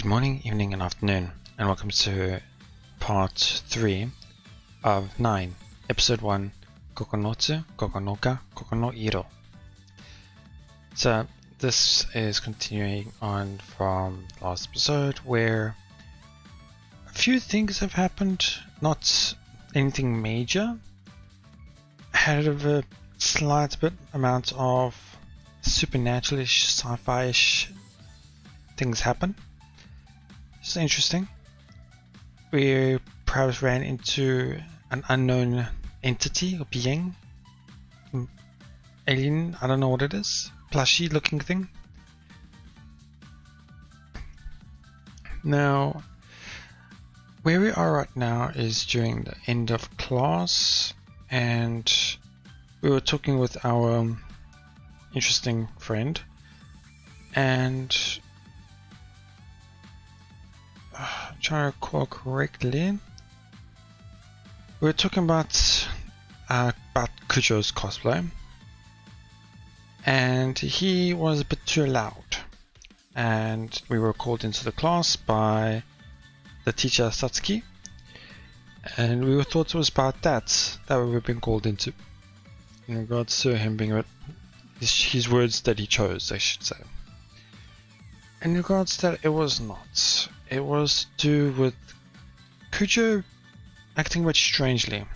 Good morning, evening, and afternoon, and welcome to part 3 of 9, episode 1, ここのつここのかここのいろ. So, this is continuing on from last episode where a few things have happened, not anything major. Had a slight bit amount of supernatural-ish, sci-fi-ish things happen. It's interesting. We perhaps ran into an unknown entity or being. Alien, I don't know what it is. Plushy looking thing. Now, where we are right now is during the end of class, and we were talking with our interesting friend, and I'm trying to recall correctly. We were talking about Kujo's cosplay, and he was a bit too loud, and we were called into the class by the teacher Satsuki, and we thought it was about that we were being called into in regards to him being a bit, his words that he chose, I should say. In regards to that, it was not. It was to do with Kujo acting a bit strangely.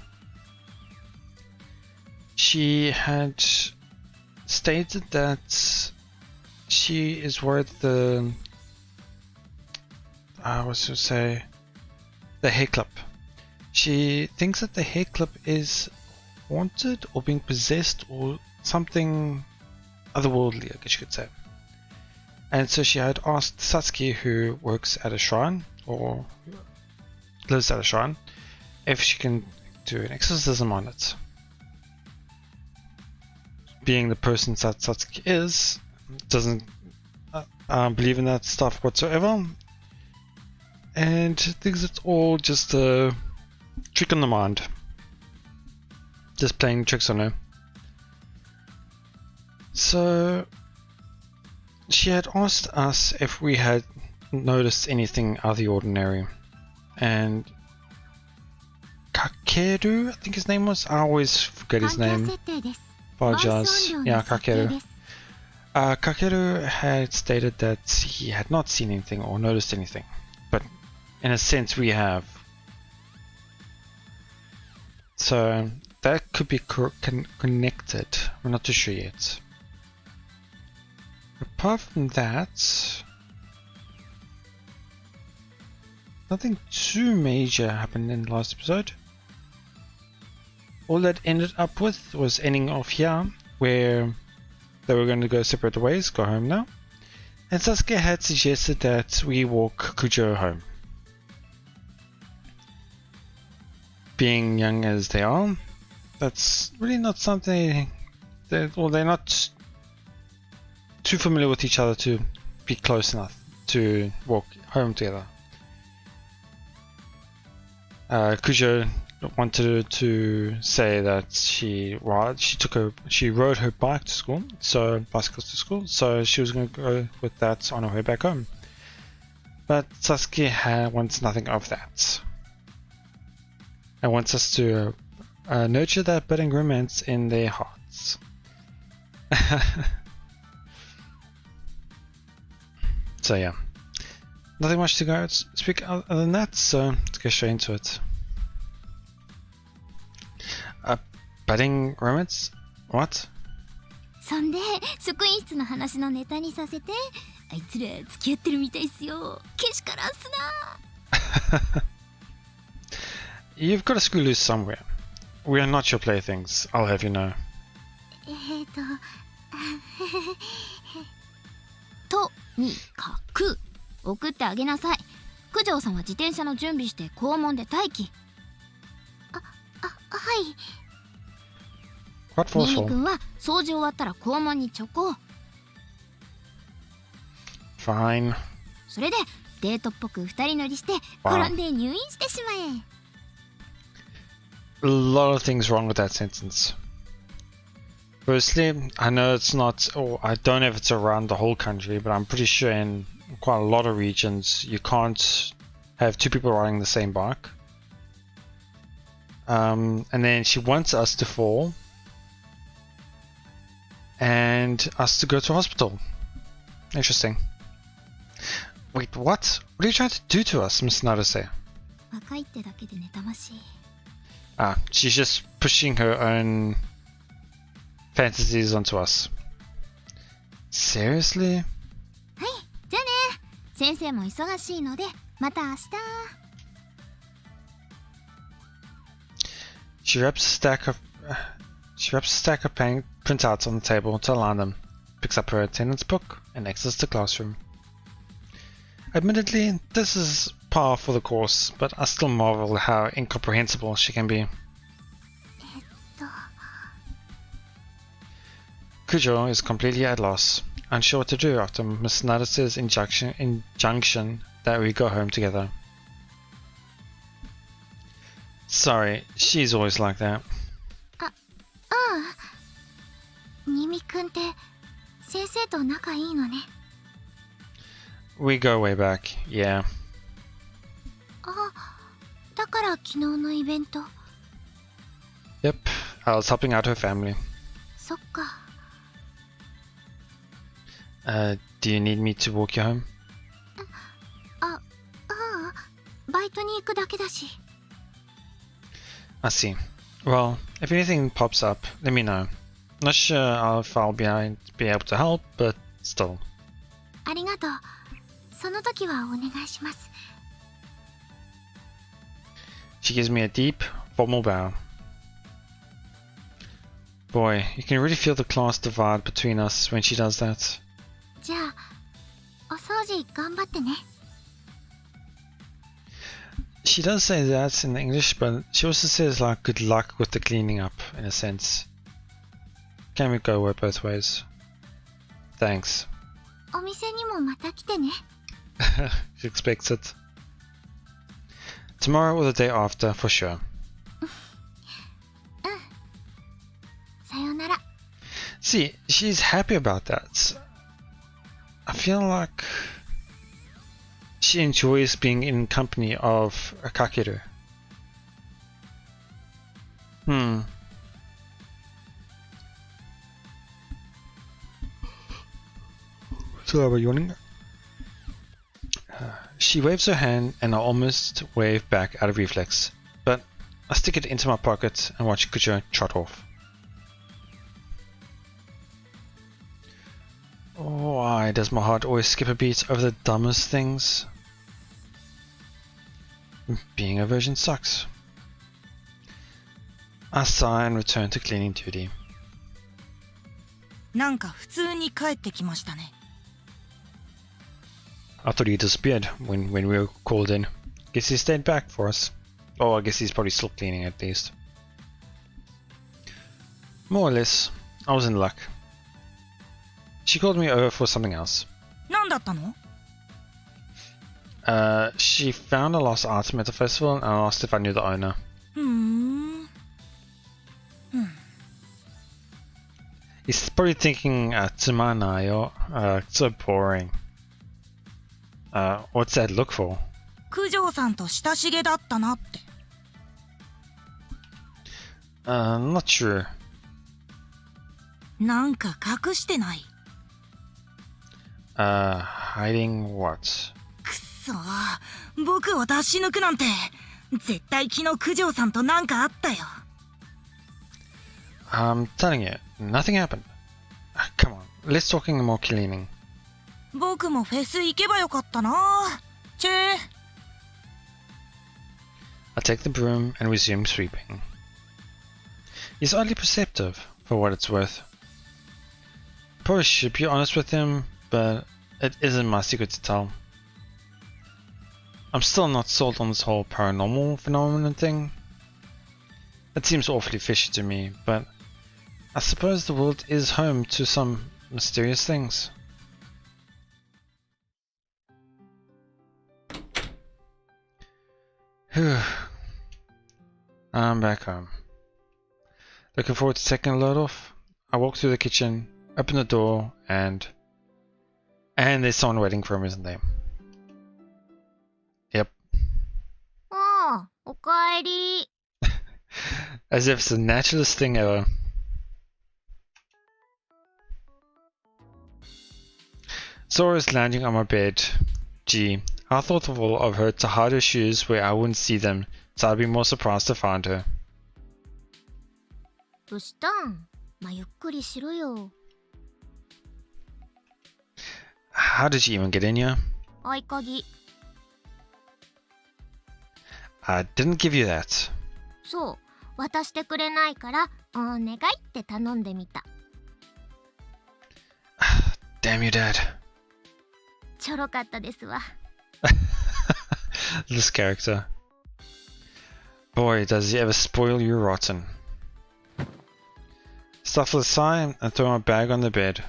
She had stated that she is worried the the hair clip. She thinks that the hair clip is haunted or being possessed or something otherworldly, I guess you could say. And so she had asked Satsuki, who works at a shrine, or lives at a shrine, if she can do an exorcism on it. Being the person that Satsuki is, doesn't believe in that stuff whatsoever, and thinks it's all just a trick on the mind. Just playing tricks on her. So she had asked us if we had noticed anything out of the ordinary, and Kakeru, I think his name was, I always forget his name, apologize, yeah, Kakeru. Kakeru had stated that he had not seen anything or noticed anything, but in a sense we have. So that could be connected, we're not too sure yet. Apart from that, nothing too major happened in the last episode. All that ended up with was ending off here, where they were going to go separate ways, go home now. And Sasuke had suggested that we walk Kujo home. Being young as they are, that's really not something they're not too familiar with each other to be close enough to walk home together. Kujo wanted to say that she rode her bike to school, bicycles to school, so she was going to go with that on her way back home. But Sasuke wants nothing of that, and wants us to nurture that budding romance in their hearts. So yeah, nothing much to speak other than that, so let's get straight into it. Budding romance? What? そんで、職員室の話のネタにさせて、あいつら付き合ってるみたいっすよ。けしからんすな。You've got to screw loose somewhere. We are not your playthings, I'll have you know. とにかく送ってあげなさい。九条さんは自転車の準備して校門で待機。はい。What for? ミミ君は掃除終わったら校門に直行。Fine. それでデートっぽく二人乗りして転んで入院してしまえ。A lot of things wrong with that sentence. Firstly, I know it's not, or I don't know if it's around the whole country, but I'm pretty sure in quite a lot of regions, you can't have two people riding the same bike. And then she wants us to fall and us to go to hospital. Interesting. Wait, what? What are you trying to do to us, Miss Naruse? 若いってだけで妬ましい。 Ah, she's just pushing her own fantasies onto us. Seriously? はい、じゃあね。先生も忙しいので、また明日。She wraps a stack of printouts on the table to align them, picks up her attendance book, and exits the classroom. Admittedly, this is par for the course, but I still marvel how incomprehensible she can be. Kujo is completely at loss, unsure what to do after Miss Naruse's injunction that we go home together. Sorry, she's always like that. ニミくんって先生と仲いいのね。We go way back, yeah. あ、だから昨日のイベント。Yep, I was helping out her family. そっか。Do you need me to walk you home? バイトに行くだけだし。I see. Well, if anything pops up, let me know. Not sure if I'll be able to help, but still. ありがとう。その時はお願いします。 She gives me a deep, formal bow. Boy, you can really feel the class divide between us when she does that. じゃあ、お掃除頑張ってね。She does say that in English, but she also says like good luck with the cleaning up, in a sense. Can we go both ways? Thanks. お店にもまた来てね。She expects it. Tomorrow or the day after, for sure. さよなら。 See, she's happy about that. I feel like she enjoys being in company of Kakeru. So are we yawning? She waves her hand and I almost wave back out of reflex, but I stick it into my pocket and watch Kujo trot off. Why does my heart always skip a beat over the dumbest things? Being a virgin sucks. I sigh and return to cleaning duty. なんか普通に帰ってきましたね。 I thought he disappeared when we were called in. Guess he stayed back for us. Oh, I guess he's probably still cleaning at least. More or less, I was in luck. She called me over for something else. 何だったの? She found a lost item at the festival and asked if I knew the owner. He's probably thinking, Tsumanai, so boring. What's that look for? 九条さんと親しげだったなって。Not sure. なんか隠してない。Hiding what? くっそー、僕を出し抜くなんて。絶対昨日九条さんとなんかあったよ。I'm telling you, nothing happened. Come on, let's talking more cleaning. 僕もフェス行けばよかったな。チェー。I take the broom and resume sweeping. He's oddly perceptive, for what it's worth. Probably should be honest with him, but it isn't my secret to tell. I'm still not sold on this whole paranormal phenomenon thing. It seems awfully fishy to me, but I suppose the world is home to some mysterious things. Whew. I'm back home. Looking forward to taking a load off. I walk through the kitchen, open the door, and And there's someone waiting for him, isn't there? Yep. ああ、おかえり。 As if it's the naturalest thing ever. Sora's landing on my bed. Gee, how thoughtful of her to hide her shoes where I wouldn't see them, so I'd be more surprised to find her. どうしたん？まあ、ゆっくりしろよ。How did you even get in here? 合鍵。I didn't give you that. そう、渡してくれないからお願いって頼んでみた。Damn you, Dad. ちょろかったですわ。This character. Boy, does he ever spoil you rotten. Stuff with a sigh and throw my bag on the bed.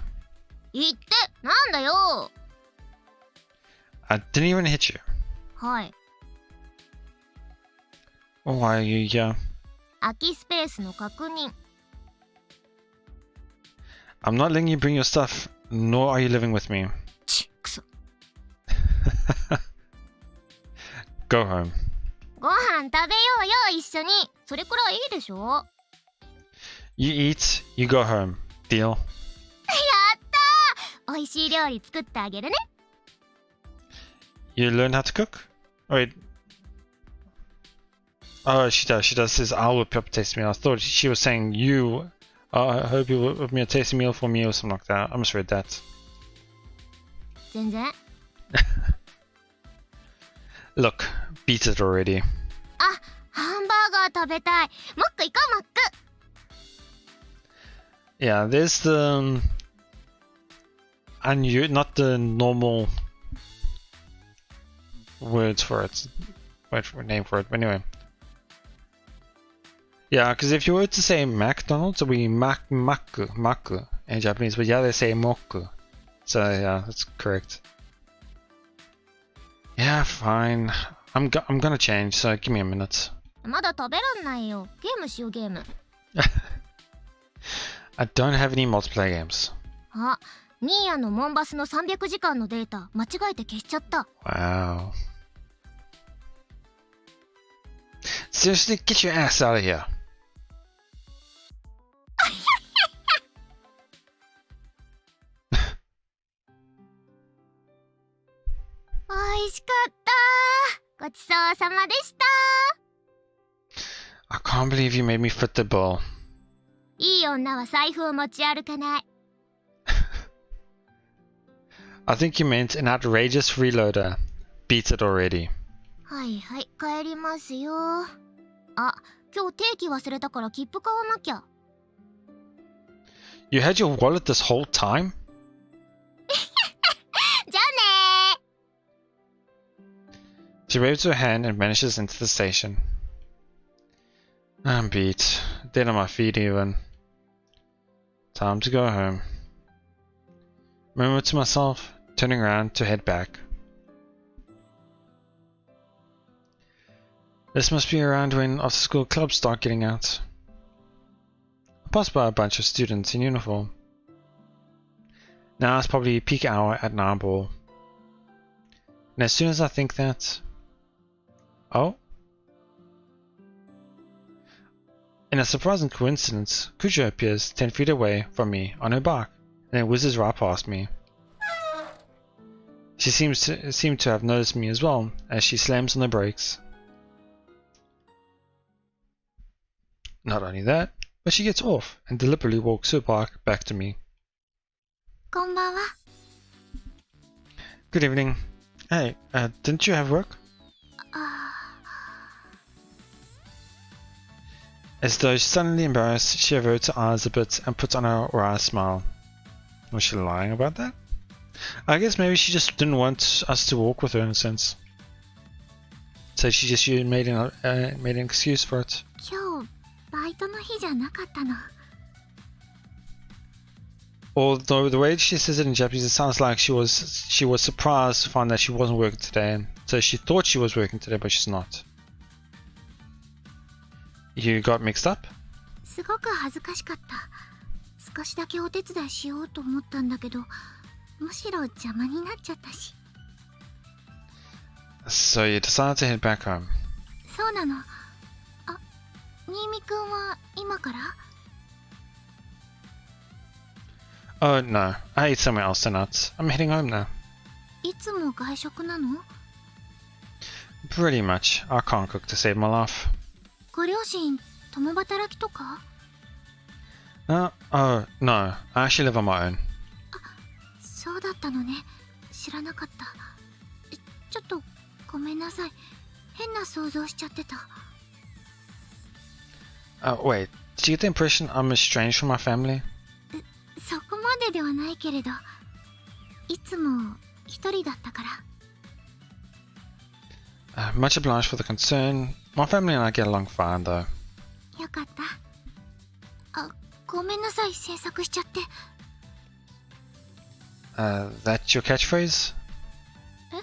言って、なんだよ。 I didn't even hit you. はい。 Why are you here? 空きスペースの確認。 I'm not letting you bring your stuff, nor are you living with me. ち、くそ。 Go home. ご飯食べようよ、一緒に。それくらいいいでしょ。 You eat, you go home. Deal? やったー。美味しい料理作ってあげるね。 You learn how to cook? Wait. Oh, she does. She does. Says, I will prep a tasty meal. I thought she was saying you. I hope you will whip me a tasty meal for me or something like that. I misread that. 全然。 Look, beat it already. あ、ハンバーガー食べたい。マック行こう、マック。 Yeah, there's the not the normal words for it. Wait for a name for it. But anyway. Yeah, because if you were to say McDonald's, it would be maku in Japanese, but yeah, they say moku. So yeah, that's correct. Yeah, fine. I'm gonna change, so give me a minute. まだ食べらんないよ。ゲームしよう、ゲーム。 I don't have any multiplayer games. あ、ニーヤのモンバスの300時間のデータ間違えて消しちゃった。 Wow. Seriously, get your ass out of here. おいしかったー。ごちそうさまでした。 I can't believe you made me foot the bill. いい女は財布を持ち歩かない。 I think you meant an outrageous freeloader. Beat it already. はいはい、帰りますよ。あ、今日定期忘れたから切符買わなきゃ。 You had your wallet this whole time? じゃあねー。 She waves her hand and vanishes into the station. I'm beat. Dead on my feet even. Time to go home. Murmur to myself, turning around to head back. This must be around when after-school clubs start getting out. I pass by a bunch of students in uniform. Now it's probably peak hour at 9 ball. And as soon as I think that... Oh? In a surprising coincidence, Kujo appears 10 feet away from me on her bike, and then whizzes right past me. She seems to have noticed me as well, as she slams on the brakes. Not only that, but she gets off and deliberately walks her bike back to me. こんばんは。 Good evening. Hey, didn't you have work? あ As though suddenly embarrassed, she averts her eyes a bit and puts on a wry smile. Was she lying about that? I guess maybe she just didn't want us to walk with her in a sense. So she just made an excuse for it. 今日バイトの日じゃなかったの。 Although the way she says it in Japanese, it sounds like she was surprised to find that she wasn't working today. So she thought she was working today, but she's not. You got mixed up? すごく恥ずかしかった。少しだけお手伝いしようと思ったんだけど、むしろ邪魔になっちゃったし。 So you decided to head back home. そうなの。あ、新見くんは今から？ Oh no, I ate somewhere else tonight. I'm heading home now. いつも外食なの？ Pretty much. I can't cook to save my life. ご両親共働きとか？ Oh no, I actually live on my own. そうだったのね。知らなかった。ちょっとごめんなさい。変な想像しちゃってた。Wait, did you get the impression I'm estranged from my family? そこまでではないけれど、いつも一人だったから。Much obliged for the concern. My family and I get along fine though. よかった。あ、ごめんなさい、制作しちゃって。That's your catchphrase? え？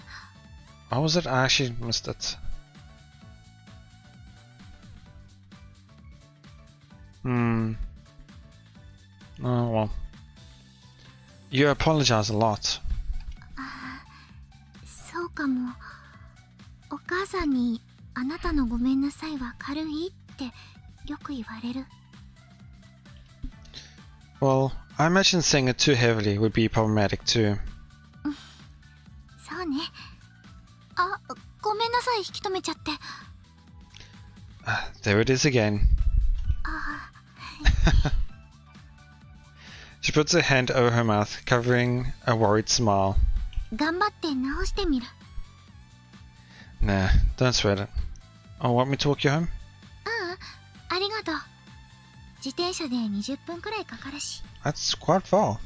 What was it? I actually missed it. Oh well. You apologize a lot. そうかも。お母さんにあなたのごめんなさいは軽いってよく言われる。Well, I imagine saying it too heavily would be problematic too. そうね。あ、ごめんなさい、引き止めちゃって。There it is again. あ She puts her hand over her mouth, covering a worried smile. 頑張って直してみる。Nah, don't sweat it. Oh, want me to walk you home? ありがとう。自転車で20分くらいかかるし。That's quite far.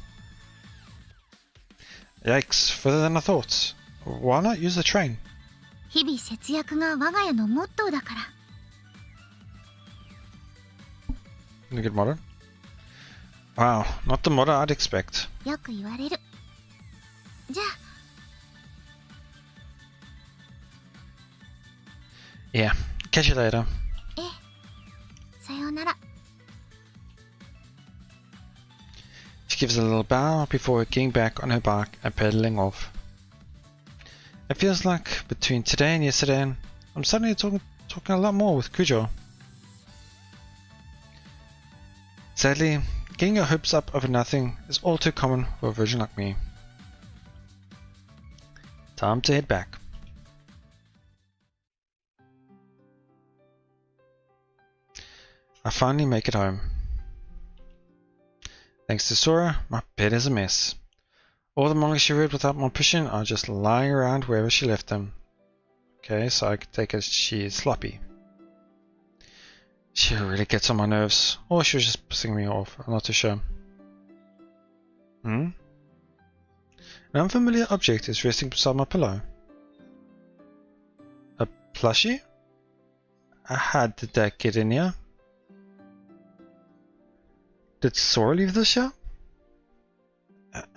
Yikes, further than I thought. Why not use the train? 日々節約が我が家のモットーだから。You get modern? Wow, not the model I'd expect. よく言われる。じゃあ。Yeah, catch you later. ええ。さようなら。She gives a little bow before getting back on her bike and pedaling off. It feels like between today and yesterday, I'm suddenly talking a lot more with Kujo. Sadly, getting your hopes up over nothing is all too common for a virgin like me. Time to head back. I finally make it home. Thanks to Sora, my bed is a mess. All the manga she read without my permission are just lying around wherever she left them. Okay, so I could take it she is sloppy. She really gets on my nerves, or she was just pissing me off, I'm not too sure. An unfamiliar object is resting beside my pillow. A plushie? How did that get in here? Did Sora leave this here?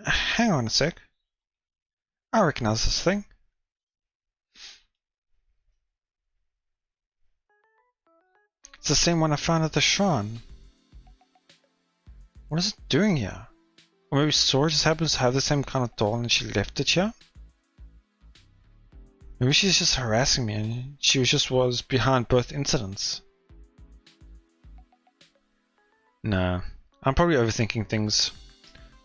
Hang on a sec. I recognize this thing. It's the same one I found at the shrine. What is it doing here? Or maybe Sora just happens to have the same kind of doll and she left it here? Maybe she's just harassing me and she was behind both incidents. No, I'm probably overthinking things.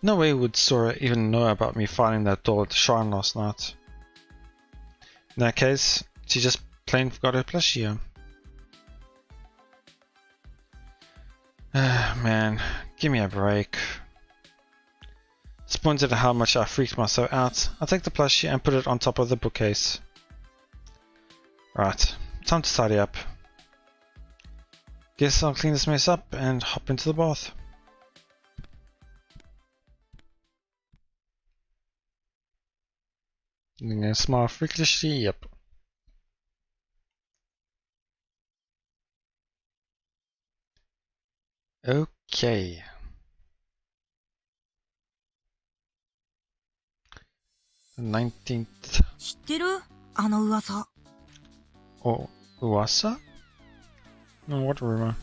No way would Sora even know about me finding that doll at the shrine last night. In that case, she just plain forgot her plushie here. Man, give me a break. Disappointed at how much I freaked myself out, I take the plushie and put it on top of the bookcase. Right, time to tidy up. Guess I'll clean this mess up and hop into the bath. I'm gonna smile freakishly, yep. Okay. 19th. 知ってる？あの噂。 Oh, Uwasa? No, what rumor?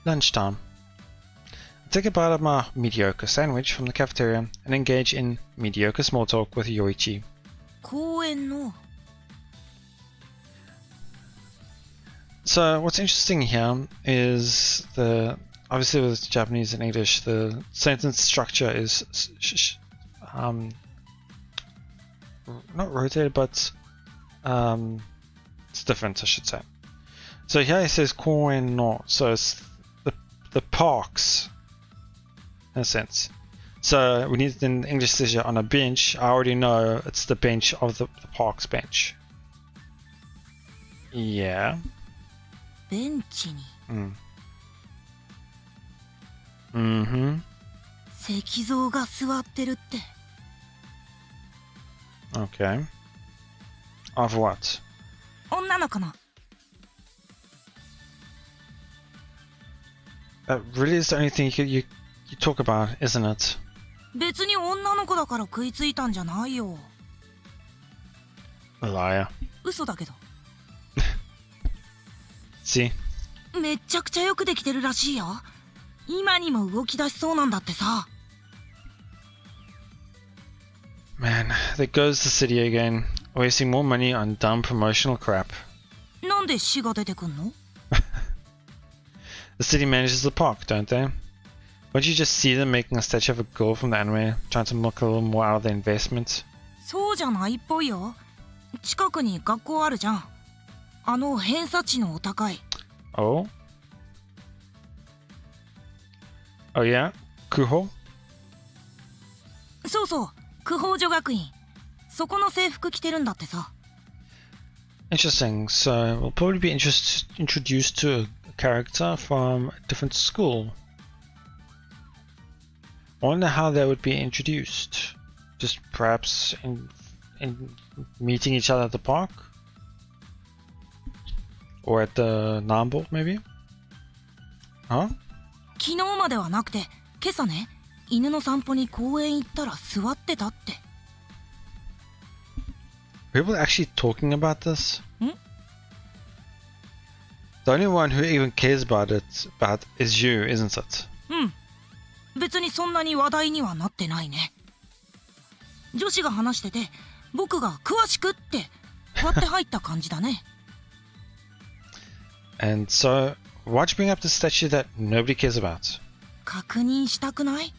Lunchtime. take a bite of my mediocre sandwich from the cafeteria and engage in mediocre small talk with Yoichi. 公園の So what's interesting here is obviously with Japanese and English, the sentence structure is not rotated, but it's different, I should say. So here it says koen no, so it's the parks in a sense. So we need in English says on a bench. I already know it's the bench of the park's bench. Yeah. ベンチに Mm-hmm. 石像が座ってるって Okay. Of what? 女の子の That really is the only thing you talk about, isn't it? 別に女の子だから食いついたんじゃないよ A liar. 嘘だけど See? めっちゃくちゃよくできてるらしいよ今にも動き出しそうなんだってさ Man, there goes the city again, wasting more money on dumb promotional crap. なんで死が出てくんの The city manages the park, don't they? Won't you just see them making a statue of a girl from the anime, trying to milk a little more out of the investment? そうじゃないっぽいよ近くに学校あるじゃんあの偏差値のお高い Oh? Oh yeah? Kuho? そうそう九宝女学院そこの制服着てるんだってさ Interesting. So we'll probably be introduced to a character from a different school. I wonder how they would be introduced. Just perhaps in meeting each other at the park? Or at the Nambo, maybe? Huh? 昨日まではなくて今朝ね犬の散歩に公園行ったら座ってたって People actually talking about this? Hmm? The only one who even cares about it is you, isn't it? うん別にそんなに話題にはなってないね女子が話してて僕が詳しくって割って入った感じだね And so, why'd you bring up the statue that nobody cares about? 確認したくない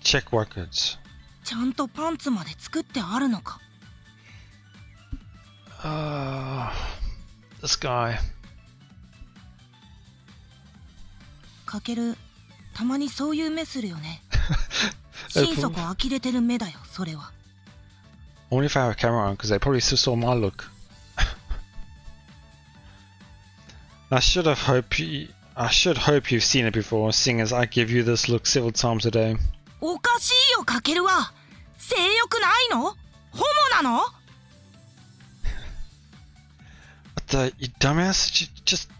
Check what goods. ちゃんとパンツまで作ってあるのか This guy. かけるたまにそういう目するよね心底呆れてる目だよそれは Only if I have a camera on, because they probably still saw my look. I should hope you've seen it before, seeing as I give you this look several times a day. おかしいよかけるは性欲ないのホモなの But you dumbass,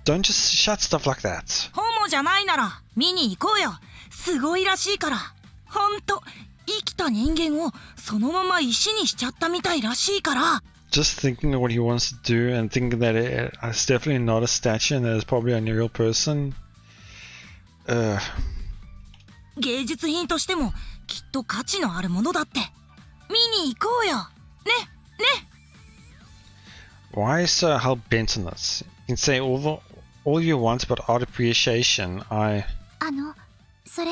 don't just shout stuff like that. ホモじゃないなら見に行こうよすごいらしいからほんと生きた人間をそのまま石にしちゃったみたいらしいから Just thinking of what he wants to do and thinking that it's definitely not a statue and that it's probably a real person. 芸術品としてもきっと価値のあるものだって見に行こうよねね Why so hell bent on this? You can say all you want about art appreciation. それ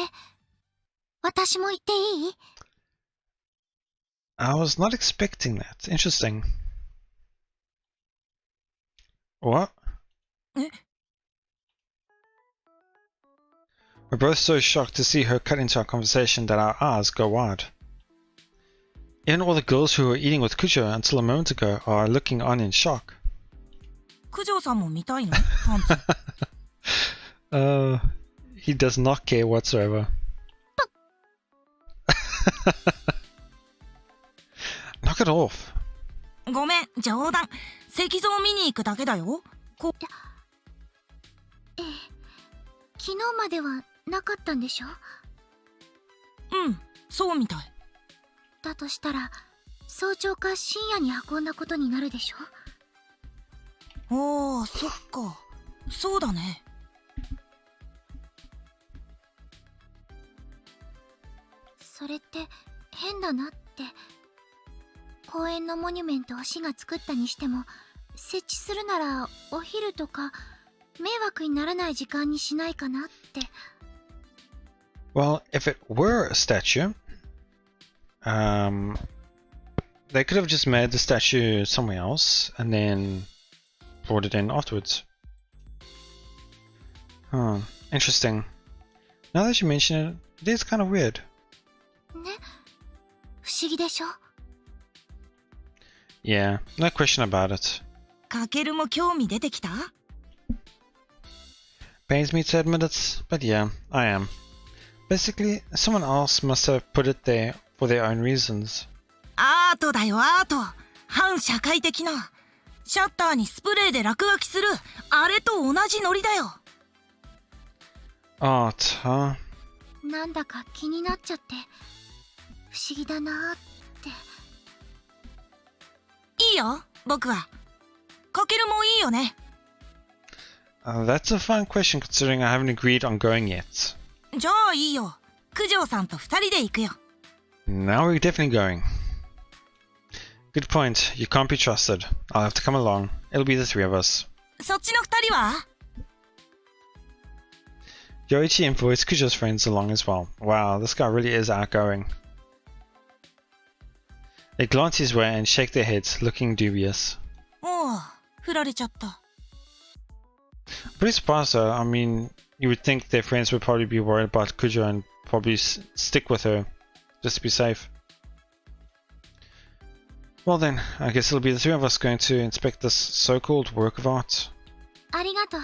私も言っていい I was not expecting that. Interesting. What? え We're both so shocked to see her cut into our conversation that our eyes go wide. Even all the girls who were eating with Kujo until a moment ago are looking on in shock. 九条さんも見たいのパンツ He does not care whatsoever. Knock it off. ごめん冗談石像見に行くだけだよ昨日まではなかったんでしょうんそうみたいだとしたら早朝か深夜に運んだことになるでしょああそっかそうだねそれって変だなって。公園のモニュメントを市が作ったにしても、設置するならお昼とか迷惑にならない時間にしないかなって。Well, if it were a statue, they could have just made the statue somewhere else and then brought it in afterwards. Huh, interesting. Now that you mention it, it is kind of weird. ね、不思議でしょ。Yeah, no question about it. かけるも興味出てきた？ Pains me to admit it, but yeah, I am. Basically, someone else must have put it there for their own reasons. アートだよ、アート。反社会的な。シャッターにスプレーで落書きする、あれと同じノリだよ。Art, huh? なんだか気になっちゃって、不思議だなーって。いいよ、僕は。かけるもいいよね。That's a fun question considering I haven't agreed on going yet. じゃあいいよ。九条さんと二人で行くよ。Now we're definitely going. Good point. You can't be trusted. I'll have to come along. It'll be the three of us. そっちの二人は？ Yoichi invites Kujo's friends along as well. Wow, this guy really is outgoing. They glance his way and shake their heads, looking dubious. おう、振られちゃった。Pretty surprised though. I mean, you would think their friends would probably be worried about Kujo and probably stick with her, just to be safe. Well then, I guess it'll be the three of us going to inspect this so-called work of art. ありがとう。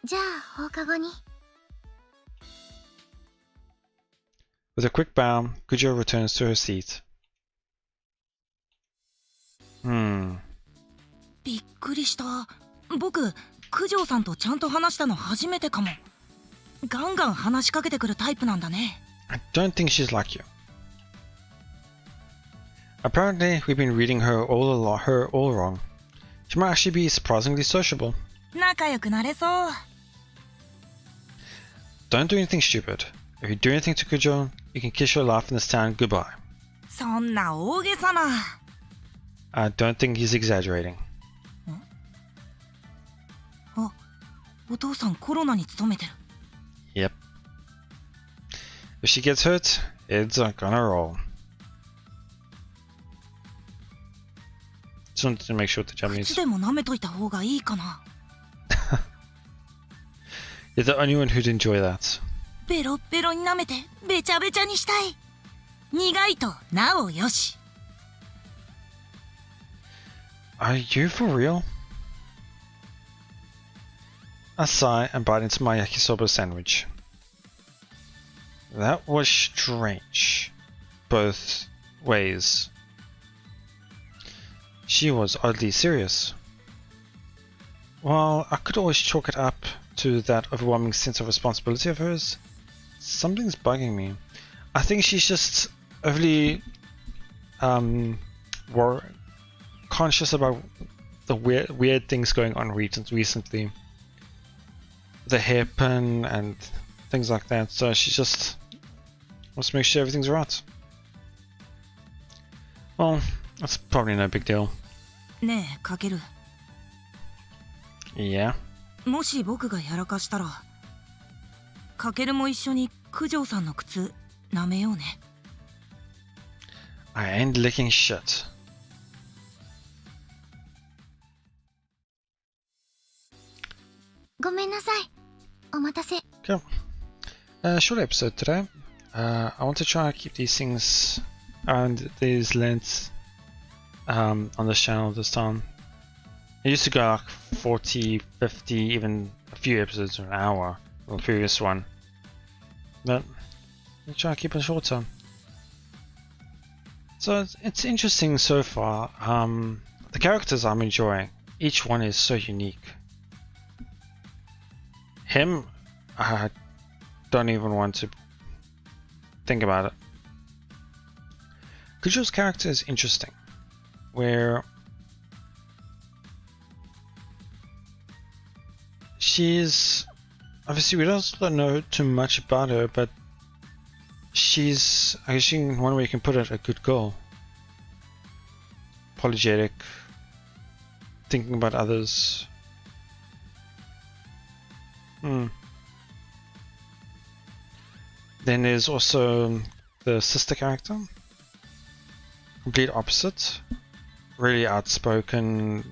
じゃあ放課後に。With a quick bow, Kujo returns to her seat. びっくりした。僕、九条さんとちゃんと話したの初めてかも。ガンガン話しかけてくるタイプなんだね。I don't think she's like you. Apparently, we've been reading her all wrong. She might actually be surprisingly sociable. 仲良くなれそう。Don't do anything stupid. If you do anything to Kujo, you can kiss your life in this town goodbye. そんな大げさな。I don't think he's exaggerating. あ、お父さんコロナに勤めてる。Yep. If she gets hurt, it's gonna roll. Just wanted to make sure the 靴 Japanese. でも舐めといた方がいいかな。You're the only one who'd enjoy that. ベロッベロに舐めてべちゃべちゃにしたい。苦いとなおよし。Are you for real? I sigh and bite into my yakisoba sandwich. That was strange. Both ways. She was oddly serious. While I could always chalk it up to that overwhelming sense of responsibility of hers, something's bugging me. I think she's just overly conscious about the weird things going on recently. The hairpin and things like that, so she just wants to make sure everything's right. Well, that's probably no big deal. ねえ、かける。Yeah? もし僕がやらかしたら、かけるも一緒に九条さんの靴舐めようね。I ain't licking shit. ごめんなさい。お待たせ。Okay. Short episode today. I want to try and keep these things around these lengths on this channel this time. It used to go like 40, 50, even a few episodes an hour on the previous one. But I'll try and keep it shorter. So it's interesting so far. The characters I'm enjoying. Each one is so unique. Him, I don't even want to think about it. Kujo's character is interesting, where she's obviously we don't know too much about her, but she's, I guess in one way you can put it, a good girl. Apologetic, thinking about others. Then there's also the sister character. Complete opposite. Really outspoken.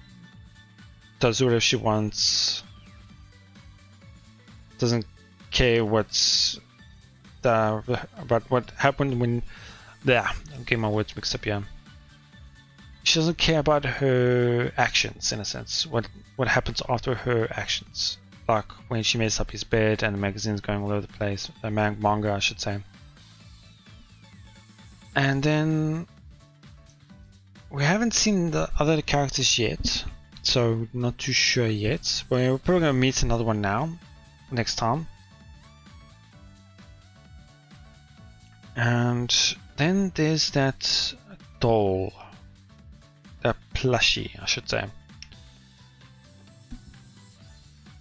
Does whatever she wants. Doesn't care what's about what happened when. I'm getting my words mixed up here. She doesn't care about her actions, in a sense. What happens after her actions. Like when she messed up his bed and the magazine's going all over the place. The manga, I should say. And then we haven't seen the other characters yet, so not too sure yet. But we're probably gonna meet another one now, next time. And then there's that doll, that plushie, I should say.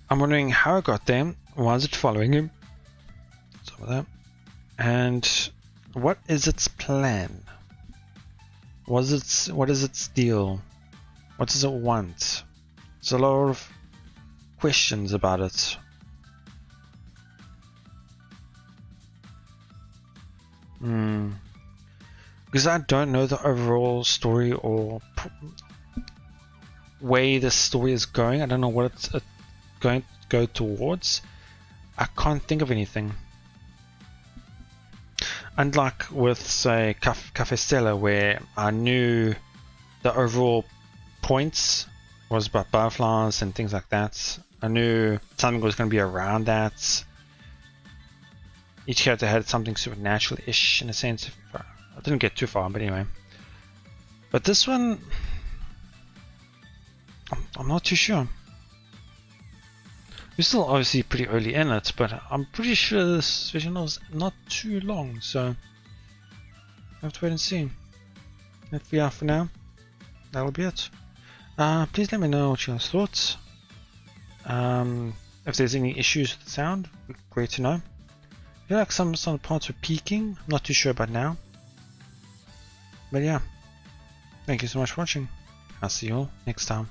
I'm wondering how it got there. Why is it following him? Some of that. And what is its plan? What is its deal? What does it want? There's a lot of questions about it. Because I don't know the overall story or way the story is going. I don't know what it's going to go towards. I can't think of anything. Unlike with, say, Cafe Stella, where I knew the overall points was about butterflies and things like that. I knew something was going to be around that. Each character had something supernatural-ish in a sense. I didn't get too far, but anyway. But this one, I'm not too sure. We're still obviously pretty early in it, but I'm pretty sure this vision is not too long, so I have to wait and see. If we are for now, that'll be it. Please let me know what you guys thought. If there's any issues with the sound, great to know. I feel like some of the parts were peaking, I'm not too sure about now. But yeah, thank you so much for watching. I'll see you all next time.